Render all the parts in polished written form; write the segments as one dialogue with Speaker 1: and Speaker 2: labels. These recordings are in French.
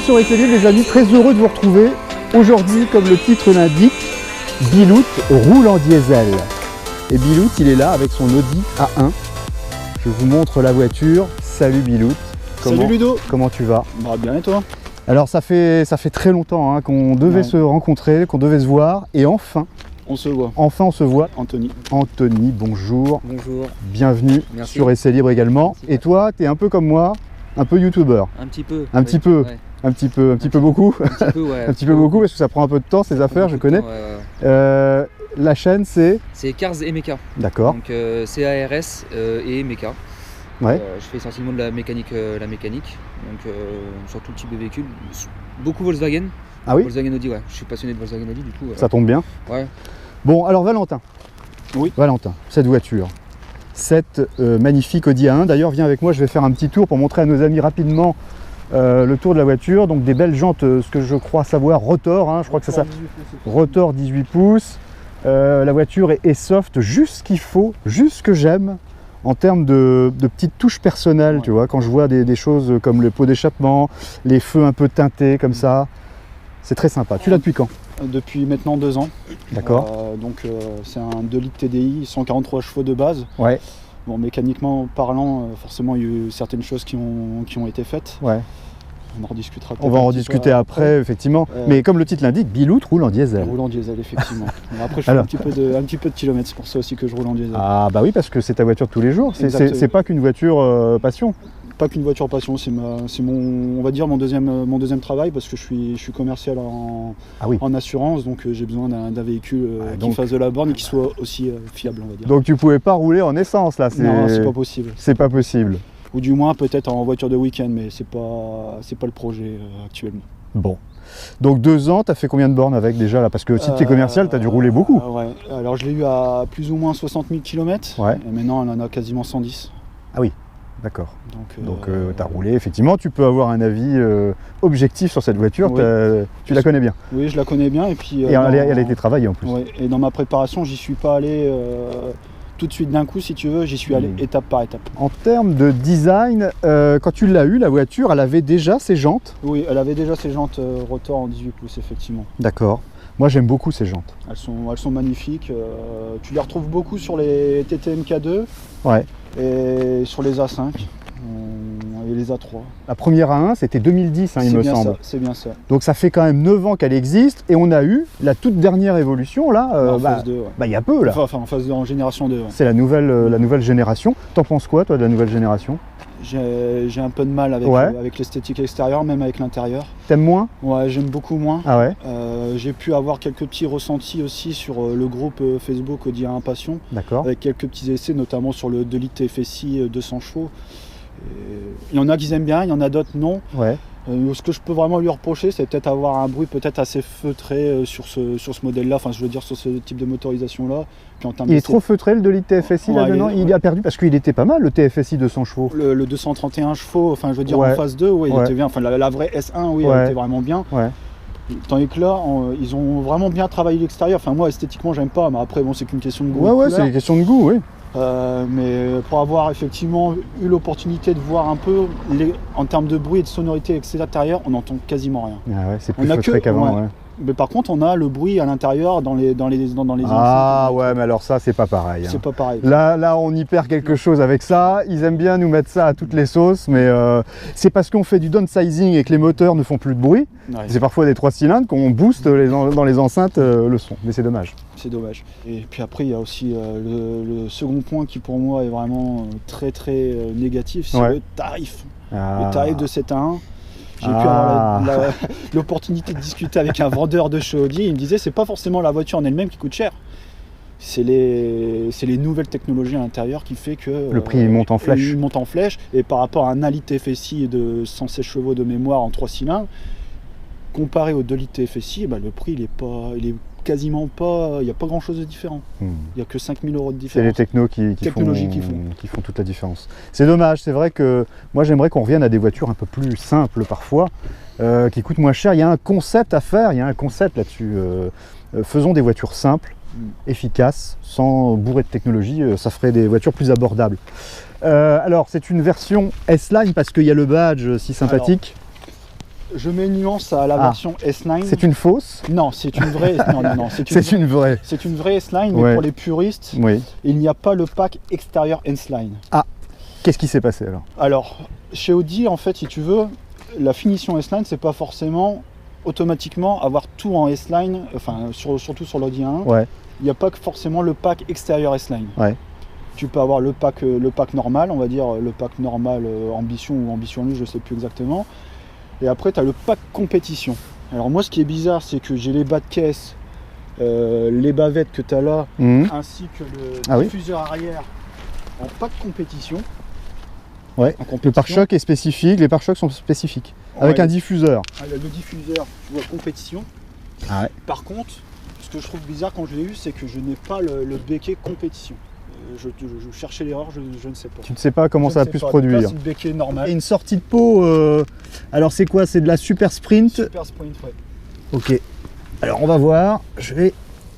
Speaker 1: sur Essai les amis, très heureux de vous retrouver. Aujourd'hui, comme le titre l'indique, Bilout roule en diesel. Et Bilout, il est là avec son Audi A1. Je vous montre la voiture. Salut Bilout.
Speaker 2: Salut Ludo.
Speaker 1: Comment tu vas?
Speaker 2: Bah, bien et toi?
Speaker 1: Alors ça fait très longtemps qu'on devait se rencontrer, qu'on devait se voir. Et enfin,
Speaker 2: on se voit.
Speaker 1: Enfin on se voit.
Speaker 2: Anthony.
Speaker 1: Anthony, bonjour.
Speaker 3: Bonjour.
Speaker 1: Bienvenue. Merci. Sur Essai Libre également. Merci. Et toi, tu es un peu comme moi, un peu youtubeur.
Speaker 3: Un petit peu.
Speaker 1: Un petit peu. Ouais. Un petit peu beaucoup.
Speaker 3: Un petit peu, ouais.
Speaker 1: Un petit peu beaucoup parce que ça prend un peu de temps ces affaires, je connais.
Speaker 3: Ouais.
Speaker 1: La chaîne c'est
Speaker 3: Cars et Mecha.
Speaker 1: D'accord.
Speaker 3: Donc CARS et Mecha.
Speaker 1: Ouais.
Speaker 3: Je fais essentiellement de la mécanique. Donc sur tout type de véhicule. Beaucoup Volkswagen.
Speaker 1: Ah oui.
Speaker 3: Volkswagen Audi, ouais. Je suis passionné de Volkswagen Audi du coup.
Speaker 1: Ça tombe bien.
Speaker 3: Ouais.
Speaker 1: Bon alors Valentin.
Speaker 2: Oui.
Speaker 1: Valentin, cette voiture. Cette magnifique Audi A1. D'ailleurs viens avec moi, je vais faire un petit tour pour montrer à nos amis rapidement le tour de la voiture. Donc des belles jantes, ce que je crois savoir, Rotor, hein, je crois que c'est ça. Rotor 18 pouces. La voiture est soft, juste ce qu'il faut, juste ce que j'aime en termes de petites touches personnelles, tu vois, quand je vois des choses comme le pot d'échappement, les feux un peu teintés comme ça, c'est très sympa. Tu l'as depuis quand?
Speaker 2: Depuis maintenant 2 ans.
Speaker 1: D'accord.
Speaker 2: C'est un 2 litres TDI, 143 chevaux de base.
Speaker 1: Ouais.
Speaker 2: Bon, mécaniquement parlant, forcément il y a eu certaines choses qui ont été faites.
Speaker 1: Ouais.
Speaker 2: On en rediscutera.
Speaker 1: On va en rediscuter après, effectivement. Mais comme le titre l'indique, Bilout roule en diesel.
Speaker 2: Roule en diesel, effectivement. Après, je fais un petit peu de kilomètres, c'est pour ça aussi que je roule en diesel.
Speaker 1: Ah bah oui, parce que c'est ta voiture de tous les jours. C'est pas qu'une voiture passion.
Speaker 2: Pas qu'une voiture passion, c'est mon, on va dire mon deuxième travail parce que je suis commercial en assurance, donc j'ai besoin d'un véhicule qui fasse de la borne et qui soit aussi fiable, on va dire.
Speaker 1: Donc tu pouvais pas rouler en essence là?
Speaker 2: Non, c'est pas possible.
Speaker 1: C'est pas possible.
Speaker 2: Ou du moins peut-être en voiture de week-end, mais c'est pas le projet actuellement.
Speaker 1: Bon. Donc 2 ans, tu as fait combien de bornes avec déjà là? Parce que si tu es commercial, tu as dû rouler beaucoup.
Speaker 2: Ouais. Alors je l'ai eu à plus ou moins 60 000 km,
Speaker 1: ouais.
Speaker 2: Et maintenant elle en a quasiment 110.
Speaker 1: Ah oui, d'accord. Donc tu as roulé, effectivement, tu peux avoir un avis objectif sur cette voiture, oui. Tu la connais bien.
Speaker 2: Oui, je la connais bien. Et puis
Speaker 1: elle a été travaillée en plus.
Speaker 2: Ouais, et dans ma préparation, j'y suis pas allé tout de suite d'un coup, si tu veux, j'y suis allé étape par étape.
Speaker 1: En termes de design, quand tu l'as eu, la voiture, elle avait déjà ses jantes?
Speaker 2: Oui, elle avait déjà ses jantes Rotor en 18 pouces, effectivement.
Speaker 1: D'accord. Moi, j'aime beaucoup ces jantes.
Speaker 2: Elles sont magnifiques. Tu les retrouves beaucoup sur les TTMK2
Speaker 1: ouais.
Speaker 2: Et sur les A5 et les A3.
Speaker 1: La première A1, c'était 2010, il me semble.
Speaker 2: C'est bien ça.
Speaker 1: Donc ça fait quand même 9 ans qu'elle existe et on a eu la toute dernière évolution là.
Speaker 2: En phase 2, ouais.
Speaker 1: Il y a peu là.
Speaker 2: Enfin en phase 2, en génération 2. Ouais.
Speaker 1: C'est la nouvelle génération. T'en penses quoi toi de la nouvelle génération?
Speaker 2: J'ai un peu de mal avec l'esthétique extérieure, même avec l'intérieur.
Speaker 1: T'aimes moins?
Speaker 2: Ouais, j'aime beaucoup moins.
Speaker 1: Ah ouais.
Speaker 2: J'ai pu avoir quelques petits ressentis aussi sur le groupe Facebook Audi A1 Passion.
Speaker 1: D'accord.
Speaker 2: Avec quelques petits essais, notamment sur le 2 litres TFSI 200 chevaux. Il y en a qui aiment bien, il y en a d'autres non.
Speaker 1: Ouais.
Speaker 2: Ce que je peux vraiment lui reprocher, c'est peut-être avoir un bruit peut-être assez feutré sur ce modèle-là, enfin je veux dire sur ce type de motorisation-là.
Speaker 1: Il est trop feutré le 2 litres TFSI là-dedans, il a perdu parce qu'il était pas mal le TFSI 200 chevaux.
Speaker 2: Le 231 chevaux, enfin je veux dire en phase 2, il était bien, enfin la vraie S1, elle était vraiment bien. Ouais. Tandis que là, ils ont vraiment bien travaillé l'extérieur. Enfin moi esthétiquement j'aime pas, mais après bon c'est qu'une question de goût.
Speaker 1: Ouais, c'est une question de goût, oui.
Speaker 2: Mais pour avoir effectivement eu l'opportunité de voir un peu en termes de bruit et de sonorité avec l'intérieur, on n'entend quasiment rien.
Speaker 1: Ah ouais, c'est plus feutré qu'avant. Ouais.
Speaker 2: Mais par contre, on a le bruit à l'intérieur dans les
Speaker 1: Ah ouais, mais alors ça, c'est pas pareil.
Speaker 2: C'est pas pareil.
Speaker 1: Là, on y perd quelque chose avec ça. Ils aiment bien nous mettre ça à toutes les sauces, mais c'est parce qu'on fait du downsizing et que les moteurs ne font plus de bruit. Ouais. C'est parfois des 3 cylindres qu'on booste dans les enceintes le son, mais c'est dommage.
Speaker 2: C'est dommage. Et puis après, il y a aussi le second point qui pour moi est vraiment très négatif, c'est le tarif. Le tarif de cette A1. J'ai pu avoir l'opportunité de discuter avec un vendeur de chez Audi. Il me disait c'est pas forcément la voiture en elle-même qui coûte cher. C'est les nouvelles technologies à l'intérieur qui fait que
Speaker 1: le prix monte en flèche.
Speaker 2: Il monte en flèche. Et par rapport à un 1 litre TFSI de 116 chevaux de mémoire en 3 cylindres, comparé au 2 litres TFSI, le prix il est quasiment pas, il n'y a pas grand chose de différent. Il n'y a que 5 000 € de différence.
Speaker 1: C'est les technos qui font toute la différence. C'est dommage, c'est vrai que moi j'aimerais qu'on revienne à des voitures un peu plus simples parfois, qui coûtent moins cher. Il y a un concept à faire, il y a un concept là-dessus. Faisons des voitures simples, efficaces, sans bourrer de technologie, ça ferait des voitures plus abordables. Alors c'est une version S-Line parce qu'il y a le badge si sympathique.
Speaker 2: je mets une nuance à la version S-Line.
Speaker 1: C'est une fausse?
Speaker 2: Non, c'est une vraie. Non,
Speaker 1: c'est une vraie.
Speaker 2: C'est une vraie S-Line, mais pour les puristes, il n'y a pas le pack extérieur S-Line.
Speaker 1: Ah, qu'est-ce qui s'est passé alors?
Speaker 2: Alors, chez Audi, en fait, si tu veux, la finition S-Line, c'est pas forcément automatiquement avoir tout en S-Line, enfin, surtout sur l'Audi A1.
Speaker 1: Ouais.
Speaker 2: Il n'y a pas que forcément le pack extérieur S-Line.
Speaker 1: Ouais.
Speaker 2: Tu peux avoir le pack normal, on va dire le pack normal Ambition ou Ambition Luxe, je sais plus exactement. Et après, tu as le pack compétition. Alors moi, ce qui est bizarre, c'est que j'ai les bas de caisse, les bavettes que tu as là, ainsi que le diffuseur arrière en pack compétition.
Speaker 1: Ouais. Le pare-choc est spécifique, les pare-chocs sont spécifiques, avec un diffuseur.
Speaker 2: Le diffuseur, tu vois, compétition.
Speaker 1: Ah ouais.
Speaker 2: Par contre, ce que je trouve bizarre quand je l'ai eu, c'est que je n'ai pas le béquet compétition. Je cherchais l'erreur, je ne sais pas.
Speaker 1: Tu ne sais pas comment ça a pu se produire.
Speaker 2: C'est une béquet normale.
Speaker 1: Et une sortie de pot, alors c'est quoi? C'est de la Super Sprint?
Speaker 2: Super Sprint, ouais.
Speaker 1: Ok. Alors on va voir. Et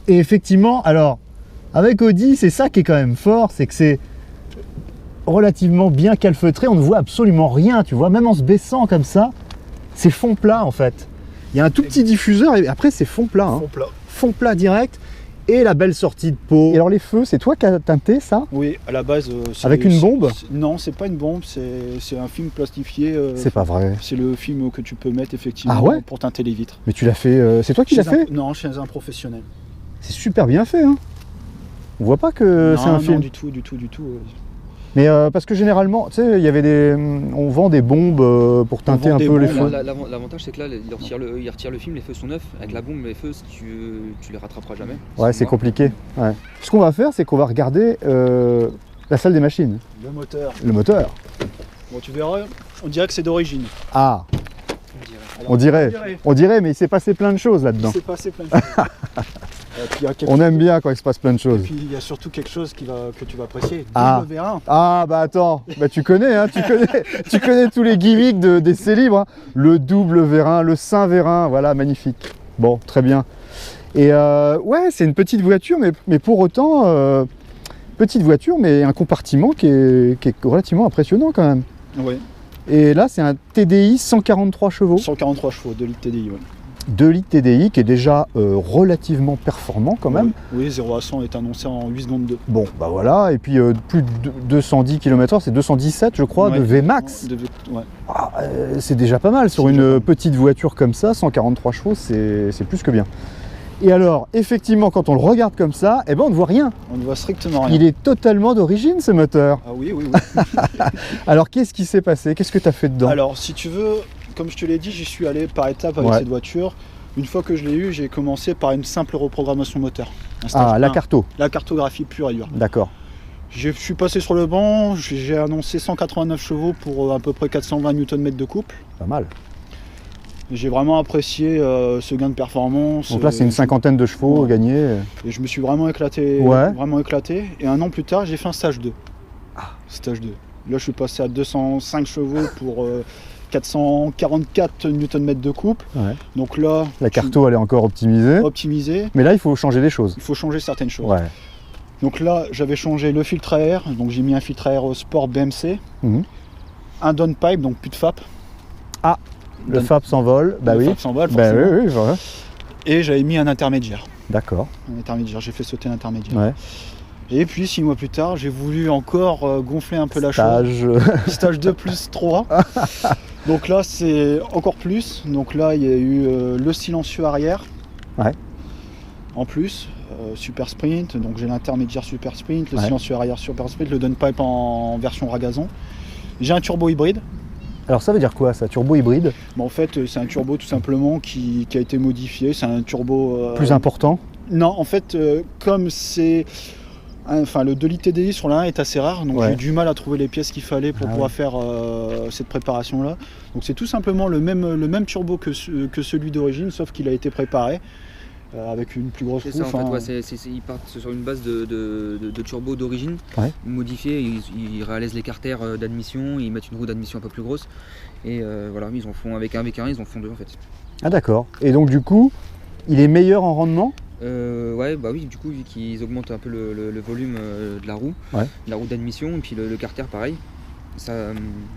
Speaker 1: effectivement, alors, avec Audi, c'est ça qui est quand même fort, c'est que c'est relativement bien calfeutré, on ne voit absolument rien, tu vois, même en se baissant comme ça, c'est fond plat en fait. Il y a un tout petit diffuseur et après c'est fond plat. Fond plat. Fond plat direct. Et la belle sortie de pot. Et alors les feux, c'est toi qui as teinté ça?
Speaker 2: Oui, à la base.
Speaker 1: Avec une bombe?
Speaker 2: Non, c'est pas une bombe, c'est un film plastifié.
Speaker 1: C'est pas vrai.
Speaker 2: C'est le film que tu peux mettre effectivement pour teinter les vitres.
Speaker 1: Mais tu l'as fait, c'est toi qui l'as fait?
Speaker 2: Non, chez un professionnel.
Speaker 1: C'est super bien fait, hein. On voit pas que c'est un film.
Speaker 2: Non, du tout.
Speaker 1: Mais parce que généralement, tu sais, il y avait on vend des bombes pour teinter un peu les feux.
Speaker 3: L'avantage c'est que là, il retire le film, les feux sont neufs. Avec la bombe, les feux, tu les rattraperas jamais.
Speaker 1: Ouais, c'est compliqué. Ouais. Ce qu'on va faire, c'est qu'on va regarder la salle des machines.
Speaker 2: Le moteur.
Speaker 1: Le moteur.
Speaker 2: Bon, tu verras, on dirait que c'est d'origine.
Speaker 1: Ah. On dirait, mais il s'est passé plein de choses là-dedans.
Speaker 2: Il s'est passé plein de choses.
Speaker 1: On aime bien quand il se passe plein de choses.
Speaker 2: Et puis il y a surtout quelque chose que tu vas apprécier.
Speaker 1: Double
Speaker 2: V1.
Speaker 1: Ah bah attends, bah tu connais, hein, tu connais tous les gimmicks des C-Libre. Hein. Le double V1, le Saint V1, voilà, magnifique. Bon, très bien. Et ouais, c'est une petite voiture, mais pour autant, petite voiture, mais un compartiment qui est relativement impressionnant quand même.
Speaker 2: Oui.
Speaker 1: Et là, c'est un TDI 143 chevaux.
Speaker 2: 143 chevaux, 2 litres TDI, ouais.
Speaker 1: 2 litres TDI qui est déjà relativement performant quand même.
Speaker 2: Oui, 0 à 100 est annoncé en 8 secondes 2.
Speaker 1: Bon, bah voilà, et puis plus de 210 km/h, c'est 217 je crois, de VMAX. C'est déjà pas mal sur une petite voiture comme ça, 143 chevaux, c'est plus que bien. Et alors, effectivement, quand on le regarde comme ça, eh ben, on ne voit rien.
Speaker 2: On ne voit strictement rien.
Speaker 1: Il est totalement d'origine ce moteur.
Speaker 2: Ah oui.
Speaker 1: Alors, qu'est-ce qui s'est passé? Qu'est-ce que tu as fait dedans?
Speaker 2: Alors, si tu veux, comme je te l'ai dit, j'y suis allé par étapes avec cette voiture. Une fois que je l'ai eu, j'ai commencé par une simple reprogrammation moteur.
Speaker 1: La carto.
Speaker 2: La cartographie pure et dure.
Speaker 1: D'accord.
Speaker 2: Je suis passé sur le banc, j'ai annoncé 189 chevaux pour à peu près 420 Nm de couple.
Speaker 1: Pas mal.
Speaker 2: J'ai vraiment apprécié ce gain de performance.
Speaker 1: Donc là, c'est une cinquantaine de chevaux gagnés.
Speaker 2: Et je me suis vraiment éclaté. Et un an plus tard, j'ai fait un stage 2. Stage 2. Là, je suis passé à 205 chevaux pour 444 Nm de couple. Ouais. Donc là,
Speaker 1: la carto, elle est encore optimisée. Mais là, il faut changer des choses.
Speaker 2: Il faut changer certaines choses.
Speaker 1: Ouais.
Speaker 2: Donc là, j'avais changé le filtre à air. Donc j'ai mis un filtre à air sport BMC. Un downpipe, donc plus de FAP.
Speaker 1: Ah, le FAP s'envole. Bah oui.
Speaker 2: Le FAP s'envole, forcément.
Speaker 1: Bah oui, voilà.
Speaker 2: Et j'avais mis un intermédiaire.
Speaker 1: D'accord.
Speaker 2: Un intermédiaire, j'ai fait sauter l'intermédiaire.
Speaker 1: Ouais.
Speaker 2: Et puis 6 mois plus tard, j'ai voulu encore gonfler un peu la chose. Stage 2 plus 3. Donc là, c'est encore plus. Donc là, il y a eu le silencieux arrière.
Speaker 1: Ouais.
Speaker 2: En plus, Super Sprint. Donc j'ai l'intermédiaire Super Sprint, le silencieux arrière Super Sprint, le downpipe en version ragazon. J'ai un turbo hybride.
Speaker 1: Alors ça veut dire quoi ça, turbo hybride?
Speaker 2: En fait, c'est un turbo tout simplement qui a été modifié. C'est un turbo...
Speaker 1: plus important?
Speaker 2: Non, en fait, comme c'est... Enfin, le 2 litres TDI sur la 1 est assez rare, donc j'ai eu du mal à trouver les pièces qu'il fallait pour pouvoir faire cette préparation-là. Donc c'est tout simplement le même turbo que celui d'origine, sauf qu'il a été préparé avec une plus grosse roue.
Speaker 3: Ils partent sur une base de turbo d'origine, modifié, ils réalisent les carters d'admission, ils mettent une roue d'admission un peu plus grosse, et voilà, ils en font avec un V1, ils en font deux en fait. Ah d'accord,
Speaker 1: et donc du coup, il est meilleur en rendement?
Speaker 3: Oui, du coup, vu qu'ils augmentent un peu le volume de la roue, d'admission, et puis le carter pareil, ça,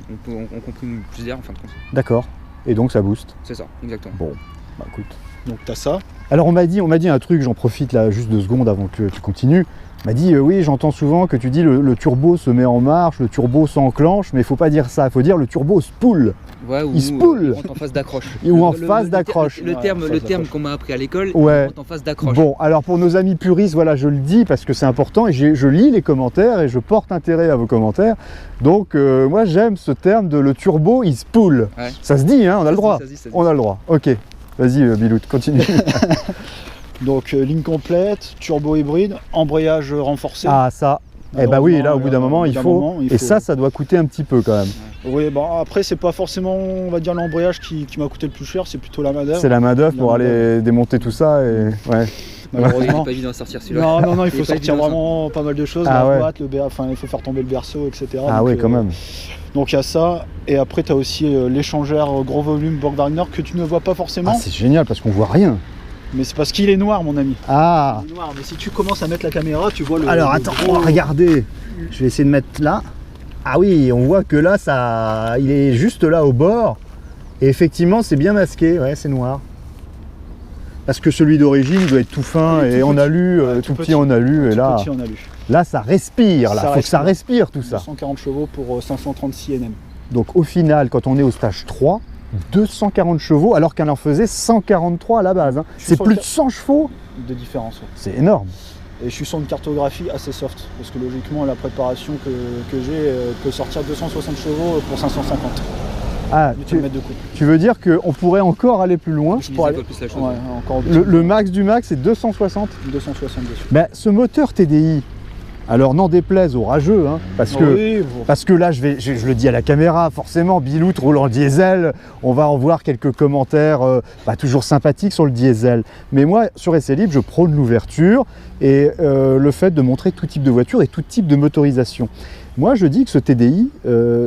Speaker 3: on comprime plus d'air en fin de compte.
Speaker 1: D'accord. et donc ça booste.
Speaker 3: C'est ça, exactement.
Speaker 1: Bon, bah écoute.
Speaker 2: Donc tu as ça.
Speaker 1: Alors on m'a dit un truc, j'en profite là juste 2 secondes avant que tu continues. On m'a dit oui, j'entends souvent que tu dis le turbo se met en marche, le turbo s'enclenche, mais il faut pas dire ça, il faut dire le turbo spool.
Speaker 3: Ouais,
Speaker 1: il spool.
Speaker 3: En phase d'accroche.
Speaker 1: Ou en phase d'accroche.
Speaker 3: Le terme qu'on m'a appris à l'école,
Speaker 1: ouais.
Speaker 3: en phase d'accroche.
Speaker 1: Bon, alors pour nos amis puristes, voilà, je le dis parce que c'est important et je lis les commentaires et je porte intérêt à vos commentaires. Donc moi j'aime ce terme de le turbo il spool. Ouais. Ça se dit, hein, on a le droit. On a le droit. Ok, vas-y Bilout, continue.
Speaker 2: Donc ligne complète, turbo hybride, embrayage renforcé.
Speaker 1: Ah ça. Eh bah oui, là au bout d'un moment, il faut... Et ça doit coûter un petit peu quand même.
Speaker 2: Oui, bon après c'est pas forcément, on va dire, l'embrayage qui m'a coûté le plus cher, c'est plutôt la main-d'œuvre.
Speaker 1: C'est la main-d'œuvre pour aller démonter tout ça et... Ouais.
Speaker 3: Malheureusement, c'est pas évident à sortir celui-là.
Speaker 2: Non, il faut sortir vraiment pas mal de choses, la boîte, il faut faire tomber le berceau, etc.
Speaker 1: Ah oui, quand même.
Speaker 2: Donc il y a ça, et après tu as aussi l'échangeur gros volume Borg-Warner que tu ne vois pas forcément.
Speaker 1: Ah c'est génial parce qu'on voit rien.
Speaker 2: Mais c'est parce qu'il est noir, mon ami.
Speaker 1: Ah.
Speaker 2: Il est noir, mais si tu commences à mettre la caméra, tu vois le...
Speaker 1: Alors attends, regardez, je vais essayer de mettre là. Ah oui, on voit que là, il est juste là au bord. Et effectivement, c'est bien masqué, ouais, c'est noir. Parce que celui d'origine doit être tout fin et en alu, tout petit en alu. Et là, ça respire, là. Faut que ça respire tout ça.
Speaker 2: 240 chevaux pour 536 Nm.
Speaker 1: Donc au final, quand on est au stage 3, 240 chevaux alors qu'elle en faisait 143 à la base. Hein. C'est plus de 100 chevaux
Speaker 2: de différence. Ouais.
Speaker 1: C'est énorme.
Speaker 2: Et je suis sur une cartographie assez soft parce que logiquement la préparation que j'ai peut sortir 260 chevaux pour 550.
Speaker 1: Ah, tu veux dire qu'on pourrait encore aller plus loin? Le max du max c'est 260?
Speaker 2: 260 dessus.
Speaker 1: Ben, ce moteur TDI, alors n'en déplaise aux rageux, hein, parce que là, je le dis à la caméra, forcément, Bilout roule en diesel, on va en voir quelques commentaires pas toujours sympathiques sur le diesel. Mais moi, sur Essai Libre, je prône l'ouverture et le fait de montrer tout type de voiture et tout type de motorisation. Moi, je dis que ce TDI,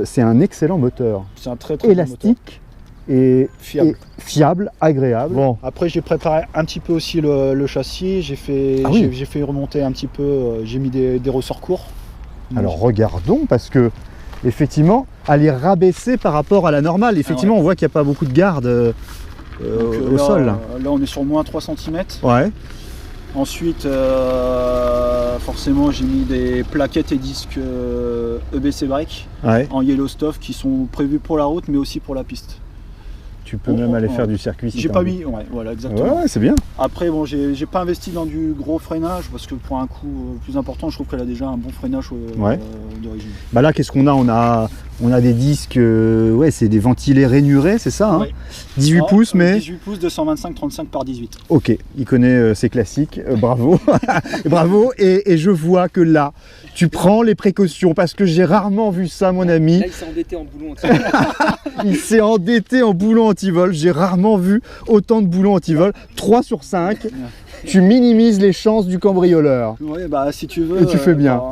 Speaker 1: c'est un excellent moteur. C'est un très élastique. Et fiable, agréable.
Speaker 2: Bon. Après j'ai préparé un petit peu aussi le châssis, j'ai fait remonter un petit peu, j'ai mis des ressorts courts.
Speaker 1: Alors regardons parce que effectivement, elle est rabaissée par rapport à la normale. Effectivement, on voit qu'il n'y a pas beaucoup de garde au sol.
Speaker 2: Là on est sur moins 3 cm.
Speaker 1: Ouais.
Speaker 2: Ensuite, forcément, j'ai mis des plaquettes et disques EBC Break en yellow stuff qui sont prévus pour la route mais aussi pour la piste.
Speaker 1: Tu peux même aller faire du circuit si
Speaker 2: j'ai pas mis, voilà, exactement.
Speaker 1: Ouais, c'est bien.
Speaker 2: Après, bon, j'ai pas investi dans du gros freinage parce que pour un coût plus important, je trouve qu'elle a déjà un bon freinage d'origine.
Speaker 1: Bah là, qu'est-ce qu'on a, on a des disques, c'est des ventilés rainurés, c'est ça, hein, 18 pouces, mais
Speaker 2: 18 pouces, 225/35 par 18.
Speaker 1: Ok, il connaît ses classiques, bravo, bravo. Et je vois que là, tu prends les précautions parce que j'ai rarement vu ça, mon ami.
Speaker 3: Là, il s'est endetté en boulon anti-vol.
Speaker 1: Il s'est endetté en boulon anti-vol. J'ai rarement vu autant de boulons anti-vol. 3 sur 5. Tu minimises les chances du cambrioleur.
Speaker 2: Oui, bah si tu veux.
Speaker 1: Et tu fais bien.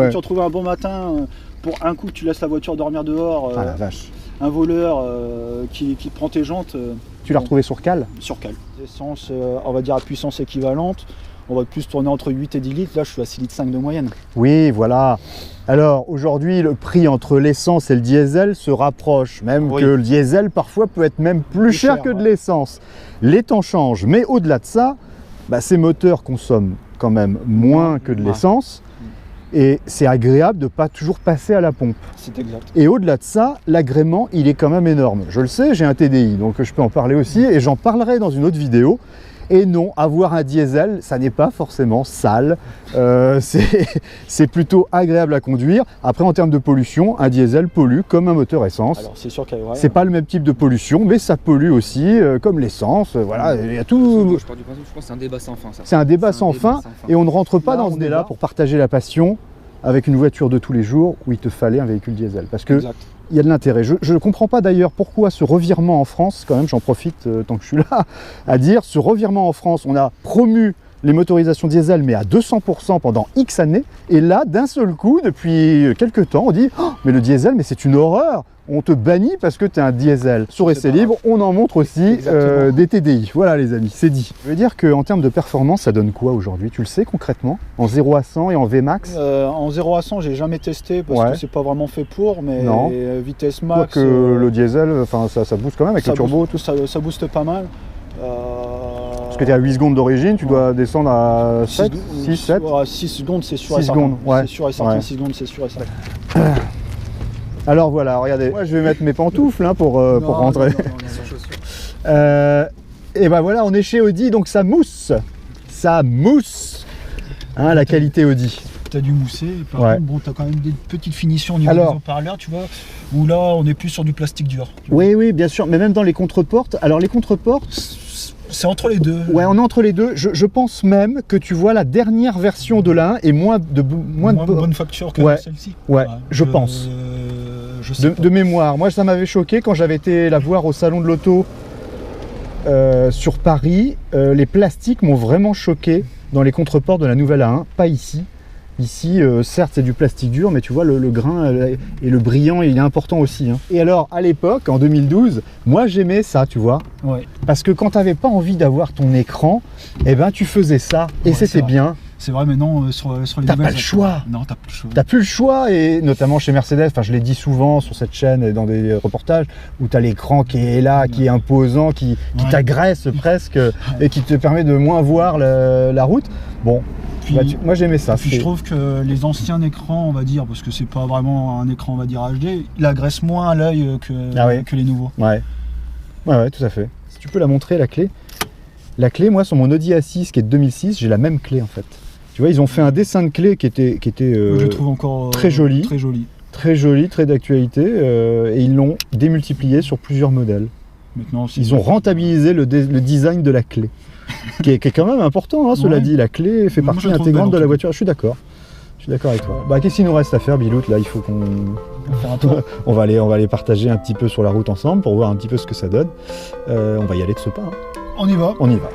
Speaker 2: Tu retrouves un bon matin, pour un coup, tu laisses la voiture dormir dehors.
Speaker 1: Ah la vache.
Speaker 2: Un voleur qui prend tes jantes.
Speaker 1: Tu l'as retrouvé sur cale?
Speaker 2: Sur cale. Essence, on va dire à puissance équivalente. On va plus tourner entre 8 et 10 litres. Là, je suis à 6,5 litres de moyenne.
Speaker 1: Oui, voilà. Alors, aujourd'hui, le prix entre l'essence et le diesel se rapproche. Même que le diesel, parfois, peut être même plus cher que de l'essence. Les temps changent. Mais au-delà de ça, ces moteurs consomment quand même moins que de l'essence. Et c'est agréable de ne pas toujours passer à la pompe.
Speaker 2: C'est exact.
Speaker 1: Et au-delà de ça, l'agrément, il est quand même énorme. Je le sais, j'ai un TDI, donc je peux en parler aussi. Et j'en parlerai dans une autre vidéo. Et non, avoir un diesel, ça n'est pas forcément sale, c'est plutôt agréable à conduire. Après, en termes de pollution, un diesel pollue comme un moteur essence.
Speaker 2: Alors, c'est sûr qu'il y a...
Speaker 1: C'est pas le même type de pollution, mais ça pollue aussi, comme l'essence. Voilà, il y a tout.
Speaker 3: Je pars du principe, je pense que c'est un débat sans fin.
Speaker 1: C'est un débat sans fin, et on ne rentre pas dans ce débat pour partager la passion avec une voiture de tous les jours où il te fallait un véhicule diesel. Parce que il y a de l'intérêt. Je ne comprends pas d'ailleurs pourquoi ce revirement en France, quand même j'en profite tant que je suis là, à dire ce revirement en France, on a promu les motorisations diesel, mais à 200% pendant X années. Et là, d'un seul coup, depuis quelques temps, on dit oh, mais le diesel, mais c'est une horreur. On te bannit parce que tu es un diesel. Sur Essai Libre, on en montre aussi des TDI. Voilà les amis, c'est dit. Je veux dire qu'en termes de performance, ça donne quoi aujourd'hui? Tu le sais concrètement? En 0 à 100 et en VMAX?
Speaker 2: En 0 à 100, j'ai jamais testé parce que c'est pas vraiment fait pour, mais non. Vitesse max...
Speaker 1: que le diesel, ça booste quand même avec le turbo.
Speaker 2: Ça booste pas mal.
Speaker 1: Parce que tu es à 8 secondes d'origine, tu dois descendre à 7, 6, 7
Speaker 2: 6 secondes, c'est sûr et certain. C'est sûr et certain, 6 secondes, c'est sûr et certain.
Speaker 1: Alors voilà, regardez, moi je vais mettre mes pantoufles hein, pour rentrer. Et ben voilà, on est chez Audi, donc ça mousse. Ça mousse hein, la qualité Audi.
Speaker 2: T'as dû mousser, par contre, bon, t'as quand même des petites finitions au niveau des haut-parleurs, tu vois, où là on est plus sur du plastique dur.
Speaker 1: Oui, oui, bien sûr, mais même dans les contreportes, alors les contreportes...
Speaker 2: C'est entre les deux.
Speaker 1: Ouais, on est entre les deux. Je pense même que tu vois la dernière version de la 1 est moins de
Speaker 2: bonne facture que celle-ci.
Speaker 1: Ouais, je pense. De mémoire. Moi, ça m'avait choqué quand j'avais été la voir au salon de l'auto sur Paris. Les plastiques m'ont vraiment choqué dans les contreports de la nouvelle A1, pas ici. Ici, certes, c'est du plastique dur, mais tu vois, le grain et le brillant, il est important aussi. Hein. Et alors, à l'époque, en 2012, moi, j'aimais ça, tu vois.
Speaker 2: Ouais.
Speaker 1: Parce que quand tu n'avais pas envie d'avoir ton écran, eh ben, tu faisais ça, et c'était bien.
Speaker 2: C'est vrai, mais non, sur les
Speaker 1: t'as pas le choix.
Speaker 2: Non, t'as plus le choix.
Speaker 1: T'as plus le choix, et notamment chez Mercedes, enfin, je l'ai dit souvent sur cette chaîne et dans des reportages, où tu as l'écran qui est là, qui est imposant, qui t'agresse presque, et qui te permet de moins voir la route. Bon. Moi j'aimais ça.
Speaker 2: Puis je trouve que les anciens écrans, on va dire, parce que c'est pas vraiment un écran, on va dire HD, il agresse moins à l'œil que les nouveaux.
Speaker 1: Ouais, tout à fait. Si tu peux la montrer, la clé. La clé, moi, sur mon Audi A6 qui est de 2006, j'ai la même clé en fait. Tu vois, ils ont fait un dessin de clé qui était
Speaker 2: je trouve encore
Speaker 1: très joli. Très joli, très d'actualité, et ils l'ont démultiplié sur plusieurs modèles.
Speaker 2: Maintenant,
Speaker 1: ils ont rentabilisé le design de la clé. qui est quand même important, hein, cela dit, la clé fait partie intégrante de la voiture. Je suis d'accord avec toi. Bah, qu'est-ce qu'il nous reste à faire, Bilout? Là, il faut qu'on... on va aller partager un petit peu sur la route ensemble pour voir un petit peu ce que ça donne. On va y aller de ce pas. Hein.
Speaker 2: On y va.
Speaker 1: On y va.